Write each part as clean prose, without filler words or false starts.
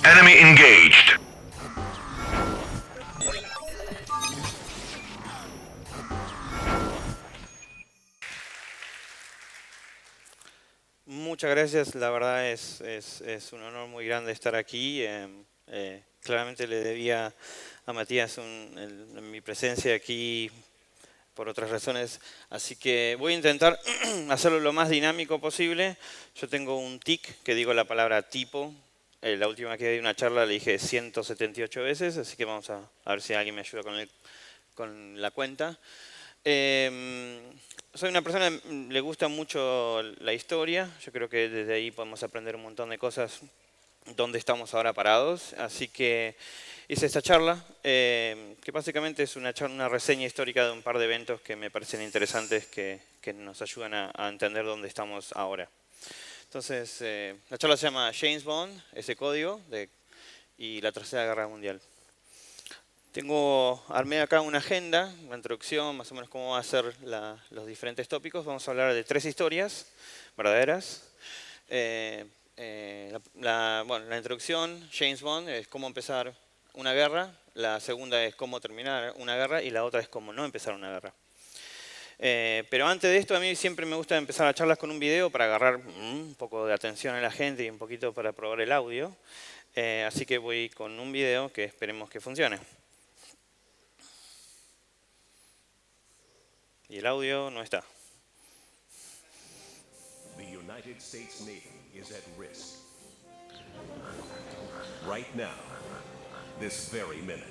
Enemy engaged. Muchas gracias, la verdad es un honor muy grande estar aquí. Claramente le debía a Matías mi presencia aquí por otras razones, así que voy a intentar hacerlo lo más dinámico posible. Yo tengo un tic que digo la palabra tipo. La última vez que di una charla le dije 178 veces, así que vamos a ver si alguien me ayuda con la cuenta. Soy una persona que le gusta mucho la historia. Yo creo que desde ahí podemos aprender un montón de cosas dónde estamos ahora parados. Así que hice esta charla, que básicamente es una reseña histórica de un par de eventos que me parecen interesantes, que nos ayudan a entender dónde estamos ahora. Entonces, la charla se llama James Bond, ese código, y la Tercera Guerra Mundial. Armé acá una agenda, una introducción, más o menos cómo va a ser los diferentes tópicos. Vamos a hablar de 3 historias verdaderas. Bueno, la introducción, James Bond, es cómo empezar una guerra. La segunda es cómo terminar una guerra y la otra es cómo no empezar una guerra. Pero antes de esto, a mí siempre me gusta empezar las charlas con un video para agarrar un poco de atención a la gente y un poquito para probar el audio. Así que voy con un video que esperemos que funcione. Y el audio no está. The United States Navy is at risk. Right now, this very minute.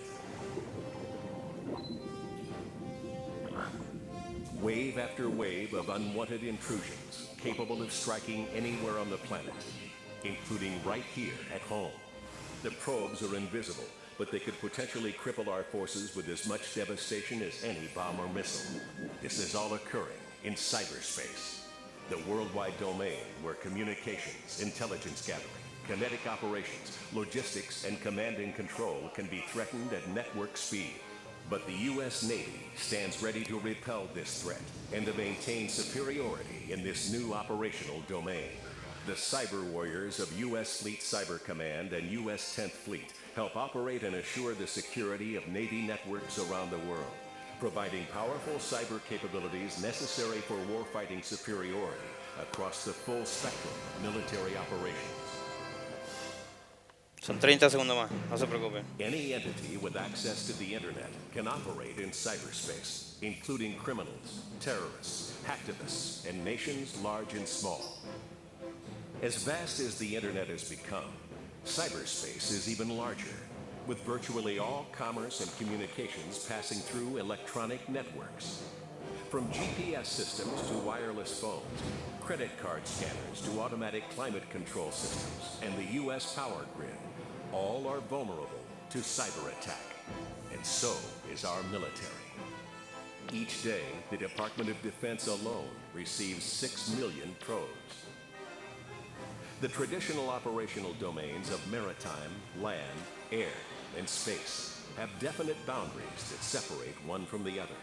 Wave after wave of unwanted intrusions capable of striking anywhere on the planet, including right here at home. The probes are invisible, but they could potentially cripple our forces with as much devastation as any bomb or missile. This is all occurring in cyberspace, the worldwide domain where communications, intelligence gathering, kinetic operations, logistics, and command and control can be threatened at network speed. But the U.S. Navy stands ready to repel this threat and to maintain superiority in this new operational domain. The cyber warriors of U.S. Fleet Cyber Command and U.S. 10th Fleet help operate and assure the security of Navy networks around the world, providing powerful cyber capabilities necessary for warfighting superiority across the full spectrum of military operations. Son 30 segundos más, no se preocupen. Any entity with access to the internet can operate in cyberspace, including criminals, terrorists, hacktivists, and nations large and small. As vast as the internet has become, cyberspace is even larger, with virtually all commerce and communications passing through electronic networks. From GPS systems to wireless phones, credit card scanners to automatic climate control systems, and the U.S. power grid, all are vulnerable to cyber attack. And so is our military. Each day, the Department of Defense alone receives 6 million probes. The traditional operational domains of maritime, land, air, and space have definite boundaries that separate one from the other.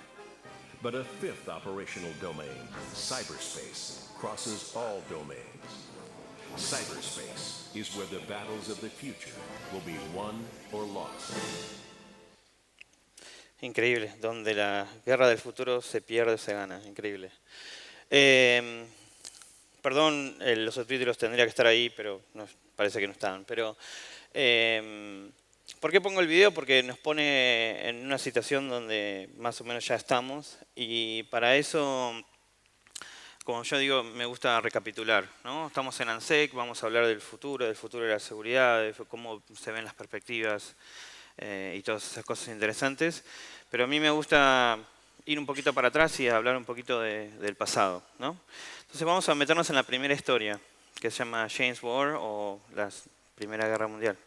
But a 5th operational domain, cyberspace, crosses all domains. Cyberspace is where the battles of the future will be won or lost. Increíble, donde la guerra del futuro se pierde o se gana, increíble. Perdón, los subtítulos tendría que estar ahí, pero parece que no están. Pero, ¿por qué pongo el video? Porque nos pone en una situación donde más o menos ya estamos. Y para eso, como yo digo, me gusta recapitular, ¿no? Estamos en ANSEC, vamos a hablar del futuro de la seguridad, de cómo se ven las perspectivas y todas esas cosas interesantes. Pero a mí me gusta ir un poquito para atrás y hablar un poquito del pasado, ¿no? Entonces vamos a meternos en la primera historia, que se llama James War o la Primera Guerra Mundial.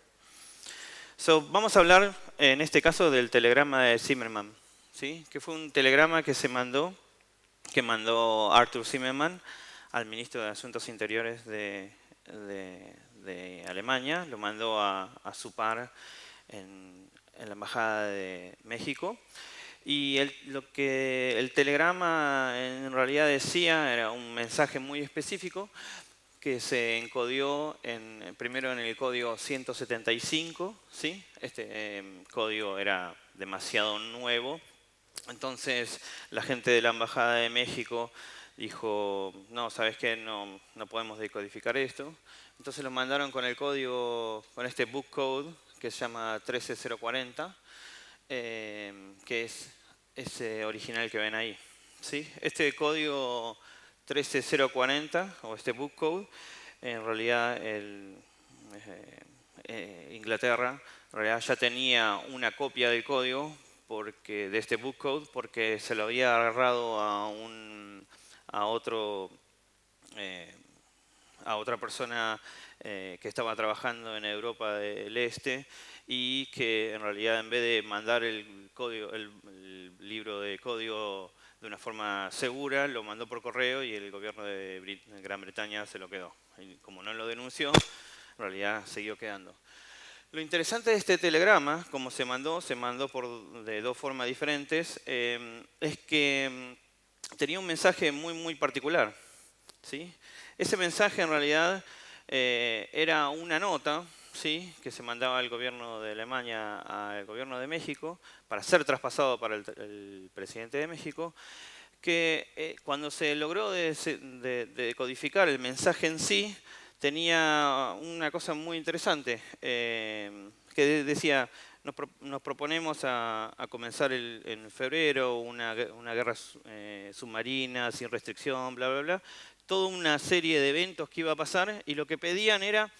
Vamos a hablar en este caso del telegrama de Zimmerman, ¿sí? Que fue un telegrama que mandó Arthur Zimmermann al ministro de Asuntos Interiores de Alemania, lo mandó a su par en la Embajada de México. Y lo que el telegrama en realidad decía era un mensaje muy específico que se encodió primero en el código 175, ¿sí? Este código era demasiado nuevo, entonces la gente de la Embajada de México dijo, no, ¿sabes qué? No podemos decodificar esto. Entonces lo mandaron con el código, con este book code que se llama 13040, que es ese original que ven ahí, ¿sí? Este código 13040, o este book code, en realidad Inglaterra en realidad ya tenía una copia del código de este book code porque se lo había agarrado a otra persona que estaba trabajando en Europa del Este y que en realidad en vez de mandar el libro de código de una forma segura, lo mandó por correo y el gobierno de Gran Bretaña se lo quedó. Y como no lo denunció, en realidad siguió quedando. Lo interesante de este telegrama, como se mandó de dos formas diferentes, es que tenía un mensaje muy, muy particular, ¿sí? Ese mensaje en realidad era una nota, ¿sí?, que se mandaba al gobierno de Alemania al gobierno de México para ser traspasado para el presidente de México, que cuando se logró decodificar el mensaje en sí, tenía una cosa muy interesante, que decía, nos proponemos a comenzar en febrero una guerra submarina, sin restricción, bla, bla, bla. Toda una serie de eventos que iba a pasar y lo que pedían era,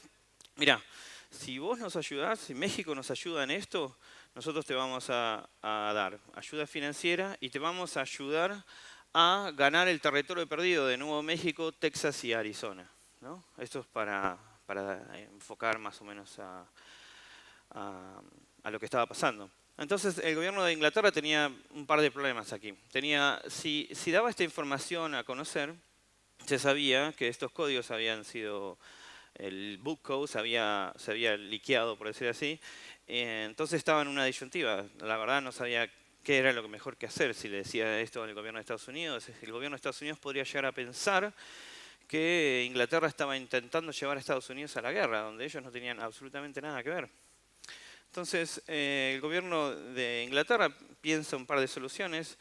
mira, si vos nos ayudás, si México nos ayuda en esto, nosotros te vamos a dar ayuda financiera y te vamos a ayudar a ganar el territorio perdido de Nuevo México, Texas y Arizona, ¿no? Esto es para enfocar más o menos a lo que estaba pasando. Entonces el gobierno de Inglaterra tenía un par de problemas aquí. Si daba esta información a conocer, se sabía que estos códigos habían sido, el book code se había liqueado, por decir así, entonces estaba en una disyuntiva. La verdad no sabía qué era lo mejor que hacer. Si le decía esto al gobierno de Estados Unidos, el gobierno de Estados Unidos podría llegar a pensar que Inglaterra estaba intentando llevar a Estados Unidos a la guerra, donde ellos no tenían absolutamente nada que ver. Entonces, el gobierno de Inglaterra piensa un par de soluciones,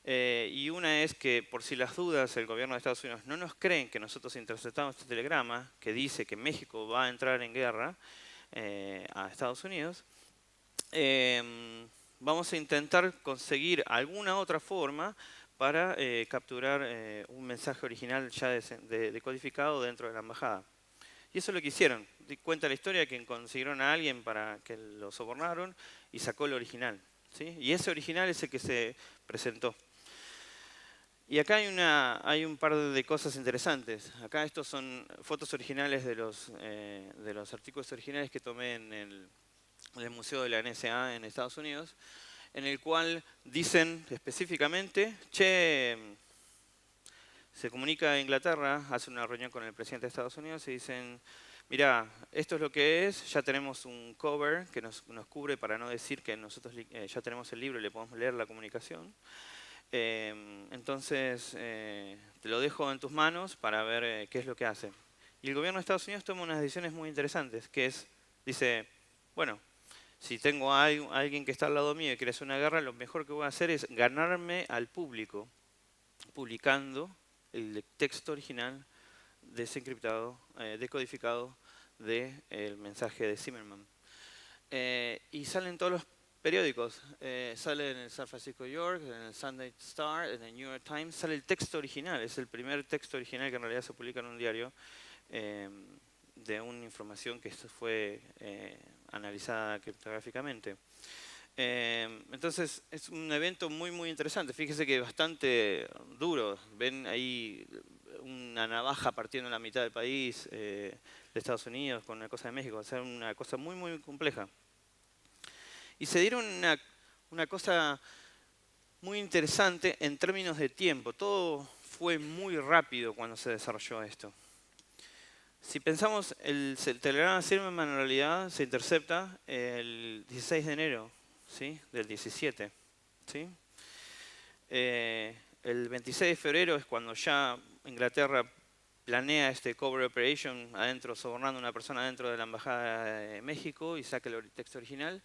y una es que, por si las dudas, el gobierno de Estados Unidos no nos creen que nosotros interceptamos este telegrama que dice que México va a entrar en guerra a Estados Unidos, vamos a intentar conseguir alguna otra forma para capturar un mensaje original ya decodificado dentro de la embajada. Y eso es lo que hicieron. Cuenta la historia que consiguieron a alguien para que lo sobornaron y sacó el original, ¿sí? Y ese original es el que se presentó. Y acá hay un par de cosas interesantes. Acá estos son fotos originales de los artículos originales que tomé en el Museo de la NSA en Estados Unidos, en el cual dicen específicamente, che, se comunica a Inglaterra, hace una reunión con el presidente de Estados Unidos y dicen, mira, esto es lo que es, ya tenemos un cover que nos cubre para no decir que nosotros ya tenemos el libro y le podemos leer la comunicación. Entonces, te lo dejo en tus manos para ver qué es lo que hace. Y el gobierno de Estados Unidos toma unas decisiones muy interesantes, que es, dice, bueno, si tengo a alguien que está al lado mío y quiere hacer una guerra, lo mejor que voy a hacer es ganarme al público, publicando el texto original desencriptado, decodificado del mensaje de Zimmerman. Y salen todos los periódicos, sale en el San Francisco York, en el Sunday Star, en el New York Times, sale el texto original, es el primer texto original que en realidad se publica en un diario de una información que fue analizada criptográficamente. Entonces es un evento muy muy interesante, fíjese que es bastante duro, ven ahí una navaja partiendo en la mitad del país de Estados Unidos con una cosa de México, o sea, una cosa muy muy compleja. Y se dieron una cosa muy interesante en términos de tiempo, todo fue muy rápido cuando se desarrolló esto. Si pensamos, el telegrama Zimmerman en realidad se intercepta el 16 de enero, ¿sí?, del 17. ¿Sí? El 26 de febrero es cuando ya Inglaterra planea este covert operation adentro, sobornando a una persona adentro de la embajada de México y saca el texto original,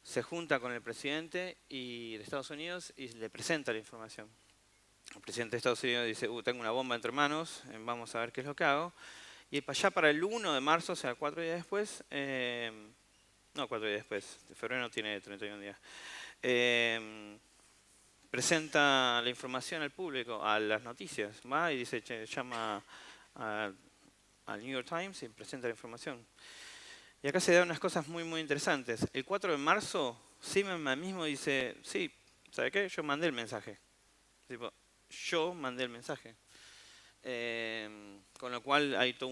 se junta con el presidente de Estados Unidos y le presenta la información. El presidente de Estados Unidos dice, tengo una bomba entre manos, vamos a ver qué es lo que hago. Y allá para el 1 de marzo, o sea, 4 días después, no 4 días después, de febrero no tiene 31 días, presenta la información al público, a las noticias, va y dice, llama al New York Times y presenta la información. Y acá se dan unas cosas muy, muy interesantes. El 4 de marzo, Zimmerman mismo dice, sí, ¿sabe qué? Yo mandé el mensaje. Tipo, yo mandé el mensaje. Con lo cual hay todo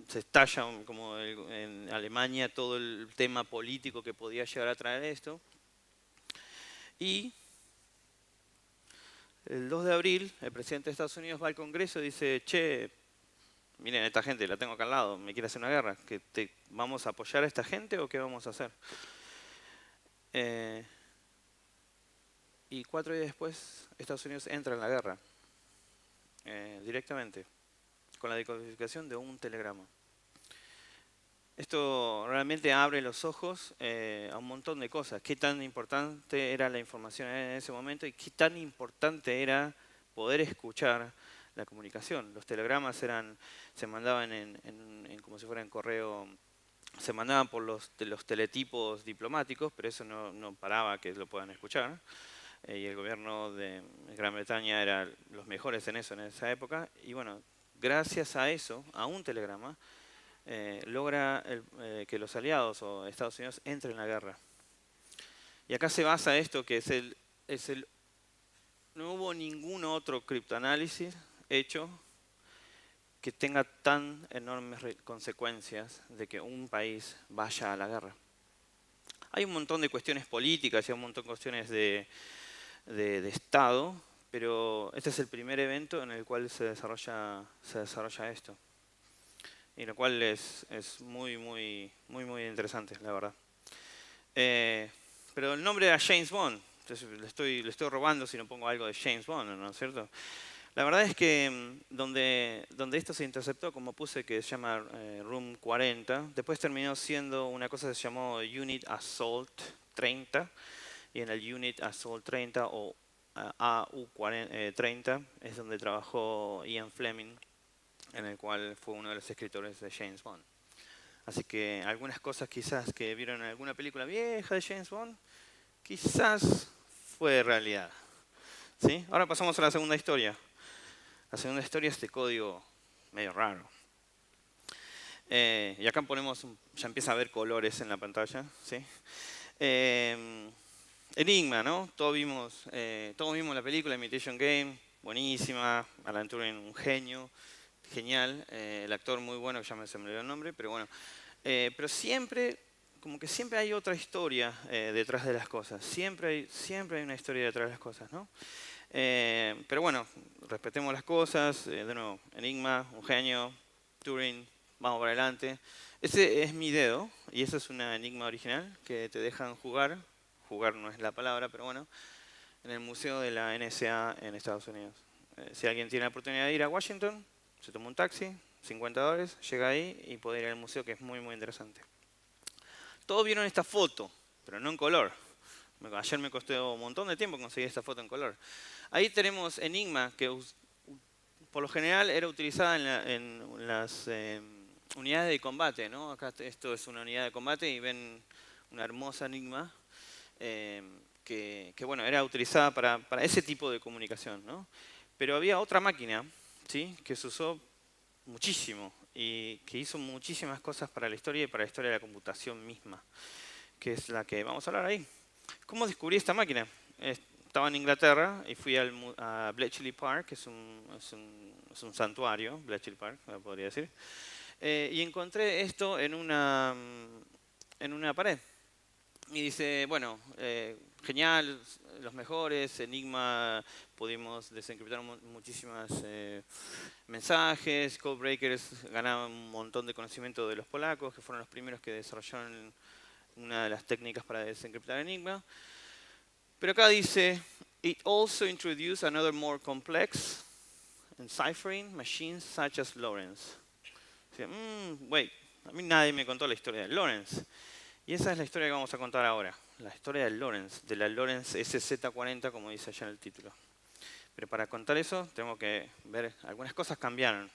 se estalla como en Alemania todo el tema político que podía llegar a traer esto. Y el 2 de abril, el presidente de Estados Unidos va al Congreso y dice, che, miren, esta gente la tengo acá al lado, me quiere hacer una guerra. ¿Vamos a apoyar a esta gente o qué vamos a hacer? Y 4 días después, Estados Unidos entra en la guerra. Directamente, con la decodificación de un telegrama. Esto realmente abre los ojos a un montón de cosas. Qué tan importante era la información en ese momento y qué tan importante era poder escuchar la comunicación. Los telegramas se mandaban como si fuera en correo, se mandaban por los teletipos diplomáticos, pero eso no paraba que lo puedan escuchar. Y el gobierno de Gran Bretaña era los mejores en eso en esa época. Y bueno, gracias a eso, a un telegrama, logra que los aliados o Estados Unidos entren en la guerra. Y acá se basa esto que no hubo ningún otro criptoanálisis hecho que tenga tan enormes consecuencias de que un país vaya a la guerra. Hay un montón de cuestiones políticas y un montón de cuestiones de Estado, pero este es el primer evento en el cual se desarrolla esto. Y lo cual es muy, muy, muy, muy interesante, la verdad. Pero el nombre era James Bond. Entonces le estoy robando si no pongo algo de James Bond, ¿no es cierto? La verdad es que donde esto se interceptó, como puse, que se llama Room 40, después terminó siendo una cosa que se llamó Unit Assault 30, y en el Unit Assault 30 o AU-30 es donde trabajó Ian Fleming, en el cual fue uno de los escritores de James Bond. Así que algunas cosas quizás que vieron en alguna película vieja de James Bond, quizás fue realidad. ¿Sí? Ahora pasamos a la segunda historia. La segunda historia es de código medio raro. Y acá ponemos, ya empieza a haber colores en la pantalla. ¿Sí? Enigma, ¿no? Todos vimos la película Imitation Game, buenísima. Alan Turing, un genio. Genial, el actor muy bueno, ya se me olvidó el nombre, pero bueno. Pero siempre, como que siempre hay otra historia detrás de las cosas. Siempre hay una historia detrás de las cosas, ¿no? Pero bueno, respetemos las cosas. De nuevo, Enigma, un genio, Turing, vamos para adelante. Ese es mi dedo, y esa es una Enigma original que te dejan jugar. Jugar no es la palabra, pero bueno, en el museo de la NSA en Estados Unidos. Si alguien tiene la oportunidad de ir a Washington, se toma un taxi, $50, llega ahí y puede ir al museo, que es muy, muy interesante. Todos vieron esta foto, pero no en color. Ayer me costó un montón de tiempo conseguir esta foto en color. Ahí tenemos Enigma, que por lo general era utilizada en las unidades de combate, ¿no? Acá esto es una unidad de combate y ven una hermosa Enigma que bueno, era utilizada para ese tipo de comunicación, ¿no? Pero había otra máquina, ¿sí?, que se usó muchísimo y que hizo muchísimas cosas para la historia y para la historia de la computación misma, que es la que vamos a hablar ahí. ¿Cómo descubrí esta máquina? Estaba en Inglaterra y fui a Bletchley Park, que es un santuario, Bletchley Park, podría decir, y encontré esto en una pared. Y dice, bueno, genial, los mejores, Enigma, pudimos desencriptar muchísimas mensajes, codebreakers, ganaban un montón de conocimiento de los polacos, que fueron los primeros que desarrollaron una de las técnicas para desencriptar Enigma. Pero acá dice, it also introduced another more complex enciphering machines such as Lawrence. Dice, wait, a mí nadie me contó la historia de Lawrence. Y esa es la historia que vamos a contar ahora. La historia de Lawrence, de la Lawrence SZ40, como dice allá en el título. Pero para contar eso, tengo que ver, algunas cosas cambiaron.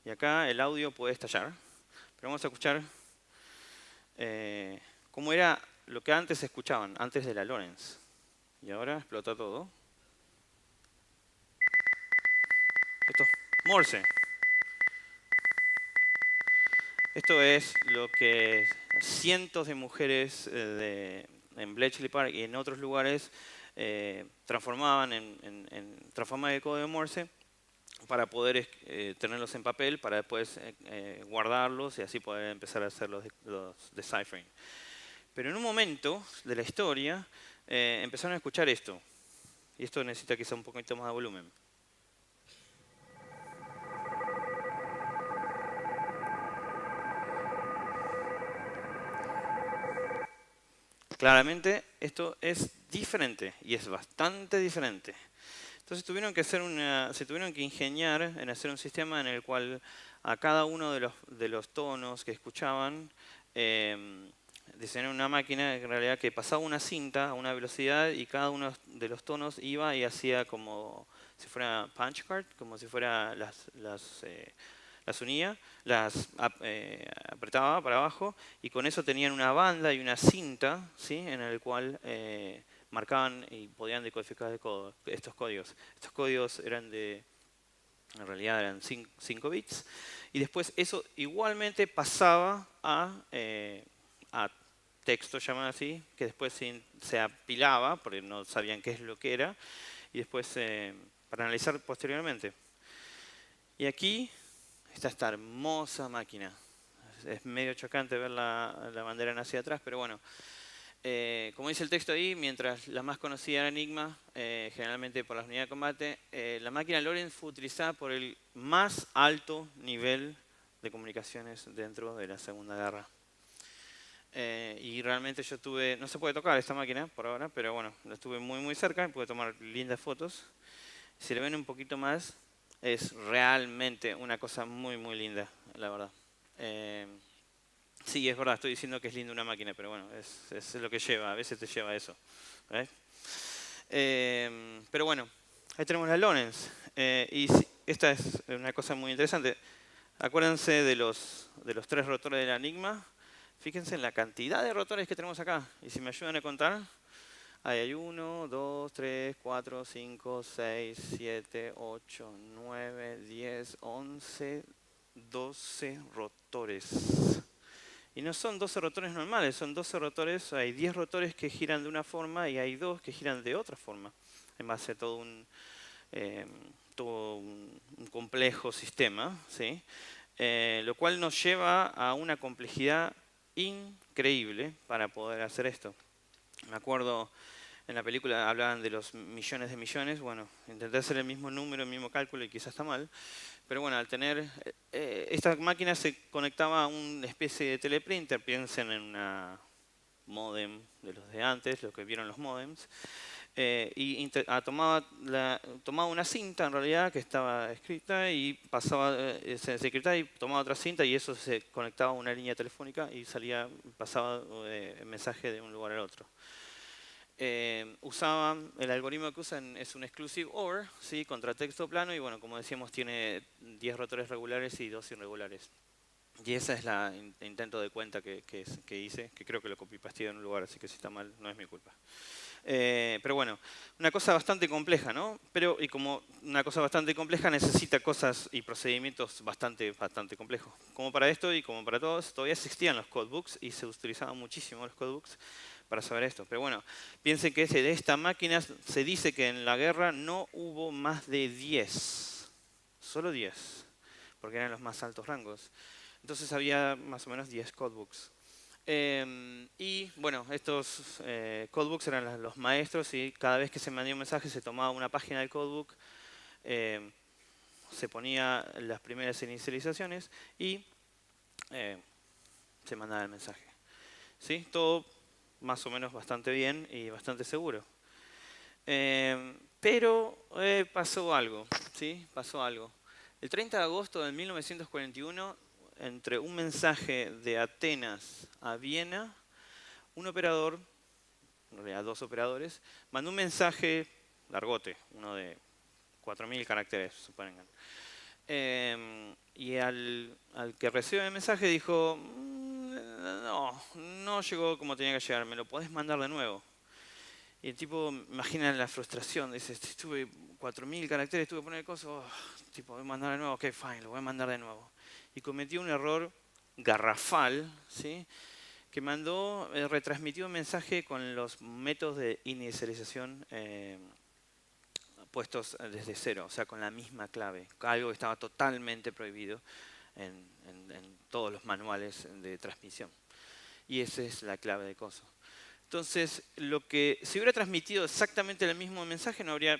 Y acá el audio puede estallar. Pero vamos a escuchar cómo era lo que antes escuchaban, antes de la Lawrence. Y ahora explota todo. Esto es Morse. Esto es lo que cientos de mujeres en Bletchley Park y en otros lugares transformaban transformar el código de Morse para poder tenerlos en papel, para después guardarlos y así poder empezar a hacer los deciphering. Pero en un momento de la historia empezaron a escuchar esto. Y esto necesita quizá un poquito más de volumen. Claramente esto es diferente y es bastante diferente. Entonces se tuvieron que ingeniar en hacer un sistema en el cual a cada uno de los tonos que escuchaban diseñaron una máquina en realidad que pasaba una cinta a una velocidad y cada uno de los tonos iba y hacía como si fuera punch card, como si fuera las unía, apretaba para abajo y con eso tenían una banda y una cinta, ¿sí? En el cual marcaban y podían decodificar estos códigos. Estos códigos en realidad eran 5 bits y después eso igualmente pasaba a texto, llamado así, que después se apilaba, porque no sabían qué es lo que era, y después para analizar posteriormente. Y aquí está esta hermosa máquina. Es medio chocante ver la bandera nazi atrás, pero bueno. Como dice el texto ahí, mientras la más conocida era Enigma, generalmente por las unidades de combate, la máquina Lawrence fue utilizada por el más alto nivel de comunicaciones dentro de la Segunda Guerra. Y realmente yo no se puede tocar esta máquina por ahora, pero bueno, la estuve muy cerca y pude tomar lindas fotos. Si le ven un poquito más, es realmente una cosa muy linda, la verdad. Sí, es verdad, estoy diciendo que es linda una máquina, pero bueno, es lo que lleva, a veces te lleva a eso. Pero bueno, ahí tenemos la Lawrence. Y esta es una cosa muy interesante. Acuérdense de los 3 rotores de la Enigma. Fíjense en la cantidad de rotores que tenemos acá. Y si me ayudan a contar, ahí hay 1, 2, 3, 4, 5, 6, 7, 8, 9, 10, 11, 12 rotores. Y no son 12 rotores normales, son 12 rotores, hay 10 rotores que giran de una forma y hay 2 que giran de otra forma. En base a todo un complejo sistema, ¿sí? Lo cual nos lleva a una complejidad increíble para poder hacer esto. Me acuerdo en la película hablaban de los millones de millones. Bueno, intenté hacer el mismo número, el mismo cálculo y quizás está mal. Pero bueno, al tener esta máquina se conectaba a una especie de teleprinter. Piensen en una modem de los de antes, los que vieron los modems. Tomaba una cinta en realidad que estaba escrita y se encriptaba y tomaba otra cinta y eso se conectaba a una línea telefónica y pasaba el mensaje de un lugar al otro. El algoritmo que usan es un exclusive OR, ¿sí? Contra texto plano y bueno, como decíamos tiene 10 rotores regulares y 2 irregulares. Y esa es la intento de cuenta que hice, que creo que lo copy-pasteé en un lugar, así que si está mal no es mi culpa. Pero bueno, una cosa bastante compleja, ¿no? Y como una cosa bastante compleja necesita cosas y procedimientos bastante complejos. Como para esto y como para todos, todavía existían los codebooks y se utilizaban muchísimo los codebooks para saber esto. Pero bueno, piensen que de esta máquina se dice que en la guerra no hubo más de 10. Solo 10, porque eran los más altos rangos. Entonces había más o menos 10 codebooks. Y bueno, estos codebooks eran los maestros y cada vez que se mandaba un mensaje se tomaba una página del codebook, se ponía las primeras inicializaciones y se mandaba el mensaje. Todo más o menos bastante bien y bastante seguro. Pero pasó algo, ¿sí? Pasó algo. El 30 de agosto de 1941, entre un mensaje de Atenas a Viena, un operador, en realidad 2 operadores, mandó un mensaje largote, uno de 4.000 caracteres, supongan. Y al que recibe el mensaje dijo, no llegó como tenía que llegar, ¿me lo podés mandar de nuevo? Y el tipo, imagina la frustración, dice, estuve 4.000 caracteres, tuve que poner cosas, tipo, voy a mandar de nuevo, ok, fine, lo voy a mandar de nuevo. Y cometió un error garrafal, ¿sí? Que mandó, retransmitió un mensaje con los métodos de inicialización puestos desde cero, o sea, con la misma clave, algo que estaba totalmente prohibido en todos los manuales de transmisión. Y esa es la clave de coso. Entonces, si hubiera transmitido exactamente el mismo mensaje, no habría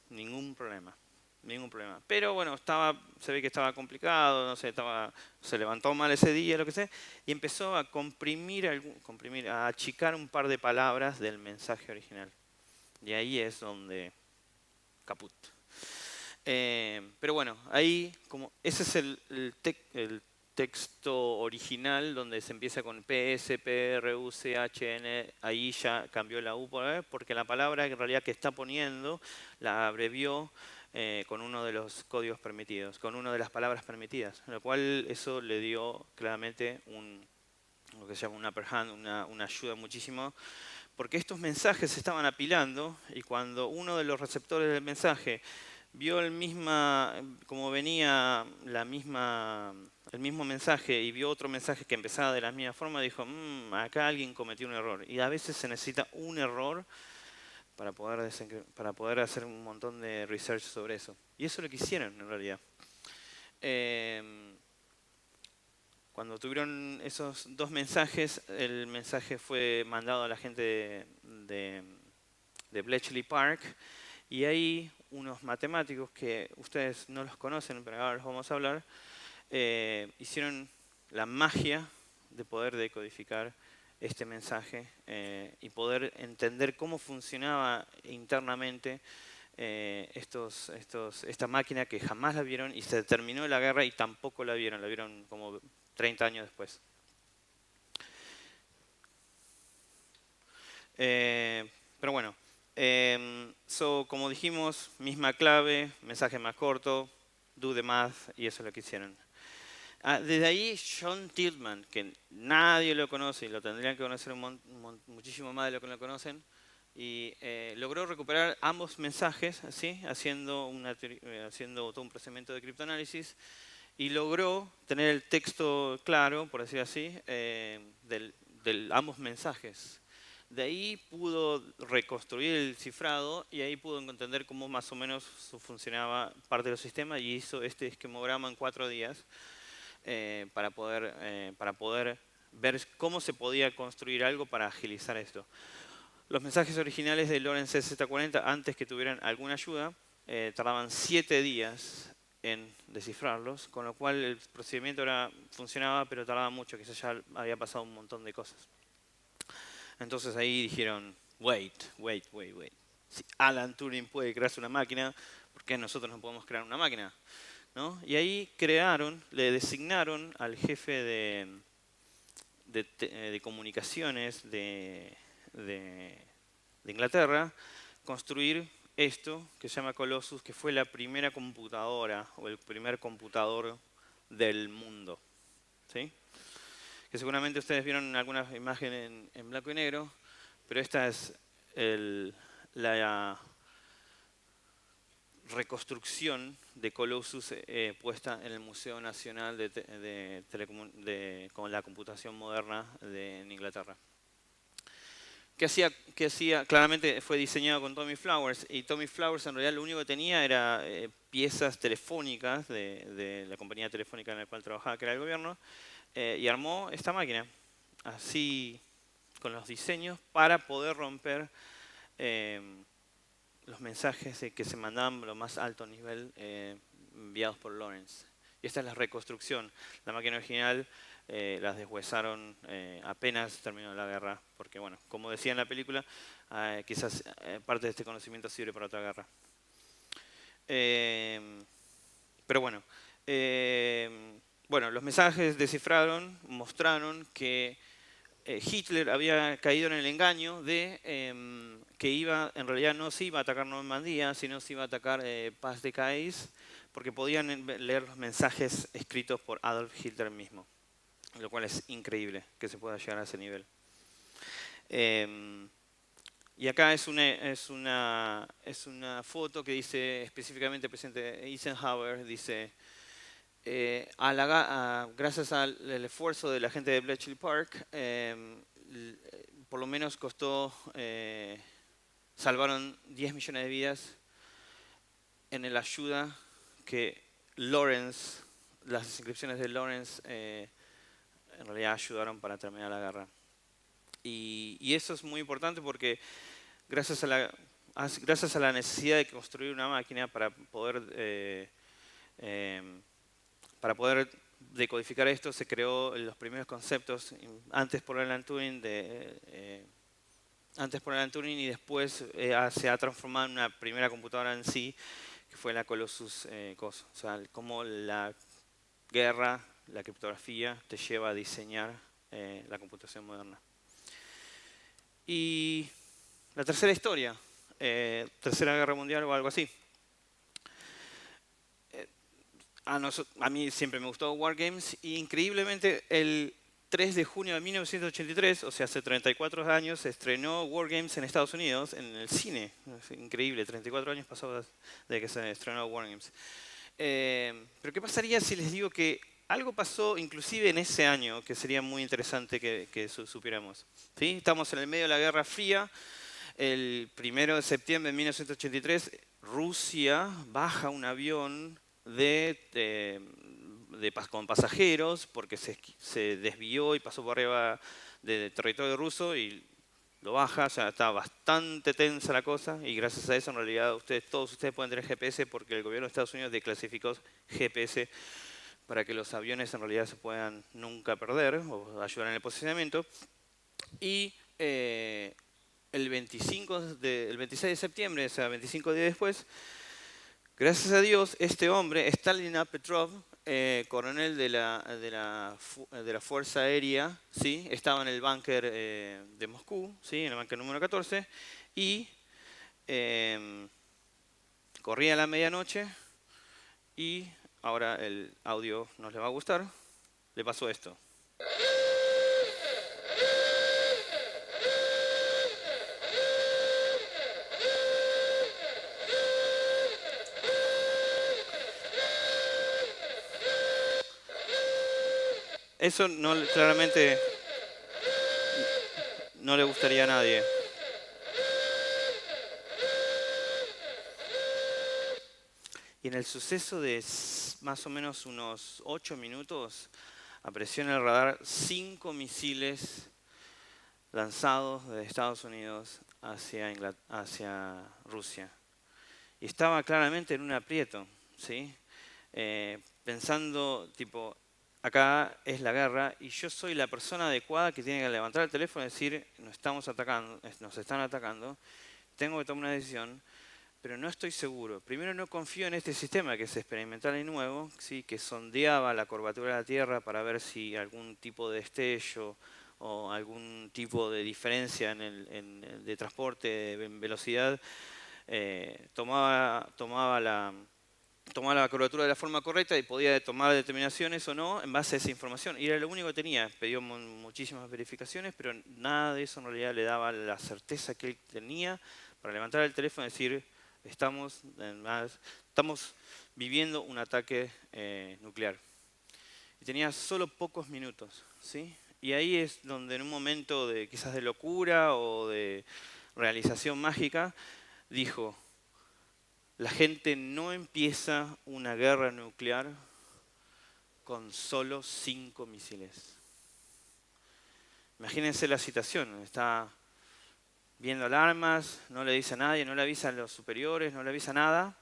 ningún problema. Ningún problema. Pero bueno, se ve que estaba complicado, no sé, se levantó mal ese día, lo que sea, y empezó a a achicar un par de palabras del mensaje original. Y ahí es donde caput. Pero bueno, ahí, ese es el texto original donde se empieza con PS, PR, U, C, H, N, ahí ya cambió la U por E, porque la palabra en realidad que está poniendo la abrevió con uno de los códigos permitidos, con una de las palabras permitidas, lo cual eso le dio claramente lo que se llama un upper hand, una ayuda muchísimo, porque estos mensajes se estaban apilando y cuando uno de los receptores del mensaje vio como venía el mismo mensaje y vio otro mensaje que empezaba de la misma forma, dijo, acá alguien cometió un error. Y a veces se necesita un error para poder hacer un montón de research sobre eso. Y eso es lo que hicieron en realidad. Cuando tuvieron esos 2 mensajes, el mensaje fue mandado a la gente de Bletchley Park y ahí unos matemáticos que ustedes no los conocen, pero ahora los vamos a hablar, hicieron la magia de poder decodificar este mensaje y poder entender cómo funcionaba internamente esta máquina que jamás la vieron y se terminó la guerra y tampoco la vieron como 30 años después. Pero bueno, como dijimos, misma clave, mensaje más corto, do the math, y eso es lo que hicieron. Desde ahí, John Tillman, que nadie lo conoce y lo tendrían que conocer muchísimo más de lo que lo conocen, y logró recuperar ambos mensajes, ¿sí? haciendo todo un procedimiento de criptoanálisis, y logró tener el texto claro, por decir así, de ambos mensajes. De ahí pudo reconstruir el cifrado y ahí pudo entender cómo más o menos funcionaba parte del sistema y hizo este esquemograma en 4 días para poder ver cómo se podía construir algo para agilizar esto. Los mensajes originales de Lawrence Z40, antes que tuvieran alguna ayuda, tardaban 7 días en descifrarlos, con lo cual el procedimiento funcionaba, pero tardaba mucho, quizás ya había pasado un montón de cosas. Entonces ahí dijeron, wait. Si Alan Turing puede crearse una máquina, ¿por qué nosotros no podemos crear una máquina? ¿No? Y ahí le designaron al jefe de comunicaciones de Inglaterra construir esto que se llama Colossus, que fue la primera computadora o el primer computador del mundo. ¿Sí? Que seguramente ustedes vieron algunas imágenes en blanco y negro, pero esta es la reconstrucción de Colossus puesta en el Museo Nacional con la computación moderna en Inglaterra. ¿Qué hacía? Claramente fue diseñado con Tommy Flowers y Tommy Flowers en realidad lo único que tenía era piezas telefónicas de la compañía telefónica en la cual trabajaba, que era el gobierno, y armó esta máquina, así con los diseños, para poder romper los mensajes que se mandaban a lo más alto nivel enviados por Lawrence. Y esta es la reconstrucción. La máquina original las deshuesaron apenas terminó la guerra, porque bueno, como decía en la película, quizás parte de este conocimiento sirve para otra guerra. Pero bueno, los mensajes descifraron, mostraron que Hitler había caído en el engaño de que en realidad no se iba a atacar Normandía, sino se iba a atacar Pas de Calais, porque podían leer los mensajes escritos por Adolf Hitler mismo, lo cual es increíble que se pueda llegar a ese nivel. Y acá es una foto que dice específicamente el presidente Eisenhower, dice, gracias al esfuerzo de la gente de Bletchley Park, por lo menos salvaron 10 millones de vidas en la ayuda que las inscripciones de Lawrence en realidad ayudaron para terminar la guerra. Y eso es muy importante porque gracias a la necesidad de construir una máquina para poder decodificar esto, se creó los primeros conceptos antes por Alan Turing y después se ha transformado en una primera computadora en sí, que fue la Colossus O sea, cómo la guerra, la criptografía, te lleva a diseñar la computación moderna. Y la tercera historia, Tercera Guerra Mundial o algo así. A mí siempre me gustó Wargames y increíblemente el 3 de junio de 1983, o sea, hace 34 años, se estrenó Wargames en Estados Unidos en el cine. Es increíble, 34 años pasados desde que se estrenó Wargames. Pero ¿qué pasaría si les digo que algo pasó inclusive en ese año que sería muy interesante que supiéramos? ¿Sí? Estamos en el medio de la Guerra Fría. El 1 de septiembre de 1983, Rusia baja un avión con pasajeros porque se desvió y pasó por arriba de territorio ruso y lo baja. O sea, está bastante tensa la cosa y gracias a eso en realidad todos ustedes pueden tener GPS porque el gobierno de Estados Unidos declasificó GPS para que los aviones en realidad se puedan nunca perder o ayudar en el posicionamiento. Y el 26 de septiembre, o sea, 25 días después, gracias a Dios, este hombre, Stalin Petrov, coronel de la Fuerza Aérea, ¿sí? Estaba en el búnker de Moscú, ¿sí? En el búnker número 14, y corría a la medianoche y ahora el audio no les va a gustar, le pasó esto. Eso claramente no le gustaría a nadie. Y en el suceso de más o menos unos 8 minutos, apareció en el radar 5 misiles lanzados de Estados Unidos hacia Rusia. Y estaba claramente en un aprieto, ¿sí? Pensando, tipo, acá es la guerra y yo soy la persona adecuada que tiene que levantar el teléfono y decir, nos están atacando, tengo que tomar una decisión, pero no estoy seguro. Primero, no confío en este sistema que es experimental y nuevo, ¿sí? Que sondeaba la curvatura de la Tierra para ver si algún tipo de destello o algún tipo de diferencia de transporte, de velocidad, tomaba la curvatura de la forma correcta y podía tomar determinaciones o no en base a esa información. Y era lo único que tenía. Pidió muchísimas verificaciones, pero nada de eso en realidad le daba la certeza que él tenía para levantar el teléfono y decir, estamos viviendo un ataque nuclear. Y tenía solo pocos minutos, ¿sí? Y ahí es donde en un momento quizás de locura o de realización mágica, dijo, la gente no empieza una guerra nuclear con solo 5 misiles. Imagínense la situación, está viendo alarmas, no le dice a nadie, no le avisa a los superiores, no le avisa nada,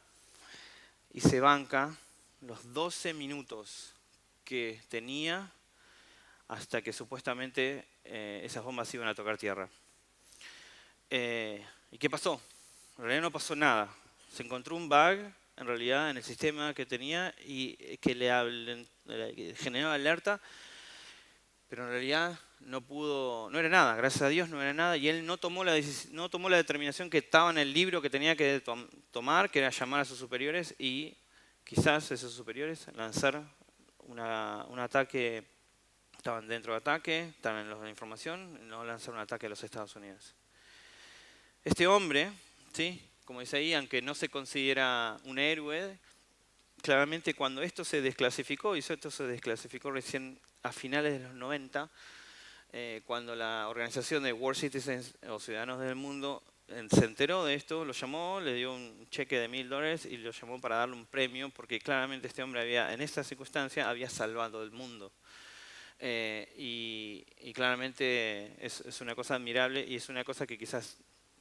y se banca los 12 minutos que tenía hasta que supuestamente esas bombas iban a tocar tierra. ¿Y qué pasó? En realidad no pasó nada. Se encontró un bug, en realidad, en el sistema que tenía y que le generaba alerta, pero en realidad no era nada, gracias a Dios no era nada, y él no tomó la determinación que estaba en el libro que tenía que tomar, que era llamar a sus superiores y quizás esos superiores lanzar un ataque. Estaban dentro de ataque, estaban en la información, no lanzar un ataque a los Estados Unidos. Este hombre, ¿sí? Como dice ahí, aunque no se considera un héroe, claramente cuando esto se desclasificó, y esto se desclasificó recién a finales de los 90, cuando la organización de World Citizens o Ciudadanos del Mundo se enteró de esto, lo llamó, le dio un cheque de $1000 y lo llamó para darle un premio, porque claramente este hombre en esta circunstancia había salvado el mundo. Y claramente es una cosa admirable y es una cosa que quizás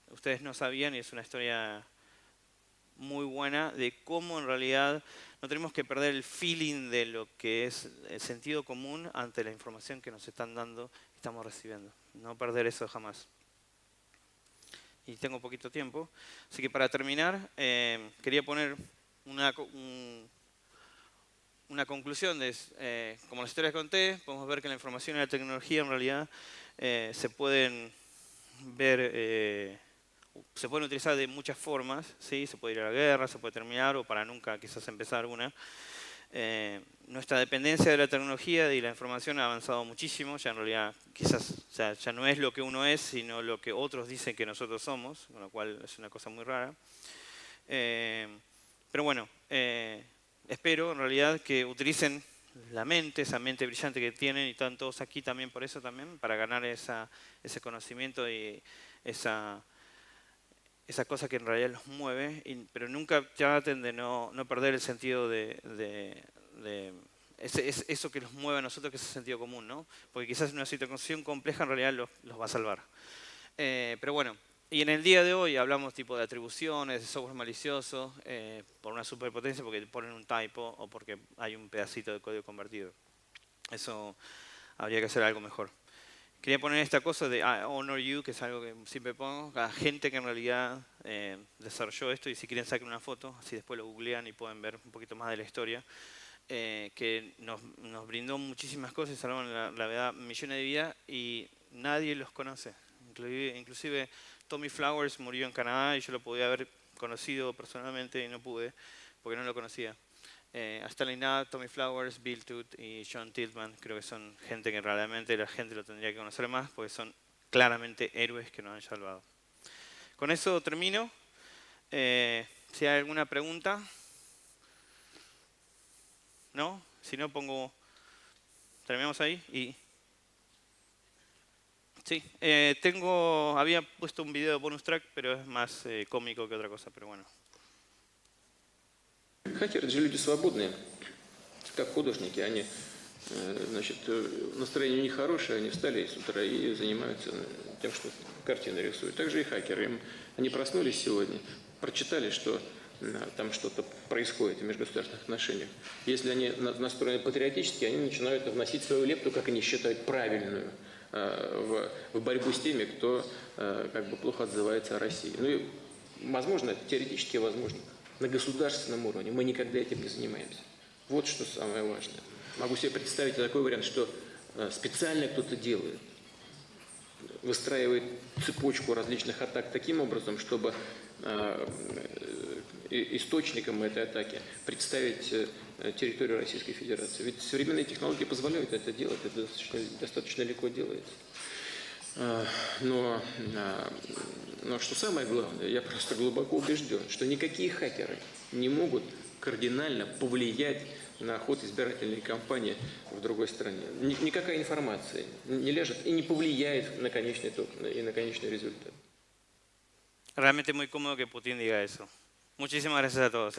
ustedes no sabían y es una historia muy buena de cómo en realidad no tenemos que perder el feeling de lo que es el sentido común ante la información que nos están dando y estamos recibiendo. No perder eso jamás. Y tengo poquito tiempo, así que para terminar quería poner una conclusión de, como las historias que conté, podemos ver que la información y la tecnología en realidad se pueden utilizar de muchas formas, ¿sí? Se puede ir a la guerra, se puede terminar o para nunca quizás empezar una. Nuestra dependencia de la tecnología y la información ha avanzado muchísimo, ya en realidad quizás ya no es lo que uno es, sino lo que otros dicen que nosotros somos, con lo cual es una cosa muy rara. Pero bueno, espero en realidad que utilicen la mente, esa mente brillante que tienen y están todos aquí también por eso también, para ganar ese conocimiento y esa cosa que en realidad los mueve, pero nunca traten de no perder el sentido de eso que los mueve a nosotros, que es el sentido común, ¿no? Porque quizás una situación compleja en realidad los va a salvar. Pero bueno, y en el día de hoy hablamos tipo de atribuciones, de software malicioso, por una superpotencia porque ponen un typo o porque hay un pedacito de código convertido. Eso habría que hacer algo mejor. Quería poner esta cosa de honor you, que es algo que siempre pongo, a gente que en realidad desarrolló esto y si quieren saquen una foto, así después lo googlean y pueden ver un poquito más de la historia, que nos brindó muchísimas cosas, salvaron la verdad millones de vidas y nadie los conoce. Inclusive Tommy Flowers murió en Canadá y yo lo podía haber conocido personalmente y no pude porque no lo conocía. Stanley Knapp, Tommy Flowers, Bill Tooth y John Tillman creo que son gente que realmente la gente lo tendría que conocer más porque son claramente héroes que nos han salvado. Con eso termino. Si hay alguna pregunta. ¿No? Si no terminamos ahí y... Sí, había puesto un video de bonus track, pero es más cómico que otra cosa, pero bueno. Хакеры же люди свободные, как художники. Они, значит, настроение у них хорошее, они встали с утра и занимаются тем, что картины рисуют. Также и хакеры. Они проснулись сегодня, прочитали, что там что-то происходит в межгосударственных отношениях. Если они настроены патриотически, они начинают вносить свою лепту, как они считают, правильную, в борьбу с теми, кто как бы плохо отзывается о России. Ну и, возможно, это теоретически возможно. На государственном уровне мы никогда этим не занимаемся. Вот что самое важное. Могу себе представить такой вариант, что специально кто-то делает, выстраивает цепочку различных атак таким образом, чтобы источником этой атаки представить территорию Российской Федерации. Ведь современные технологии позволяют это делать, это достаточно легко делается. Но что самое главное, я просто глубоко убежден, что никакие хакеры не могут кардинально повлиять на ход избирательной кампании в другой стране. Никакая информация не ляжет и не повлияет на конечный итог и на конечный результат. Realmente muy cómodo que Putin diga eso. Muchísimas gracias a todos.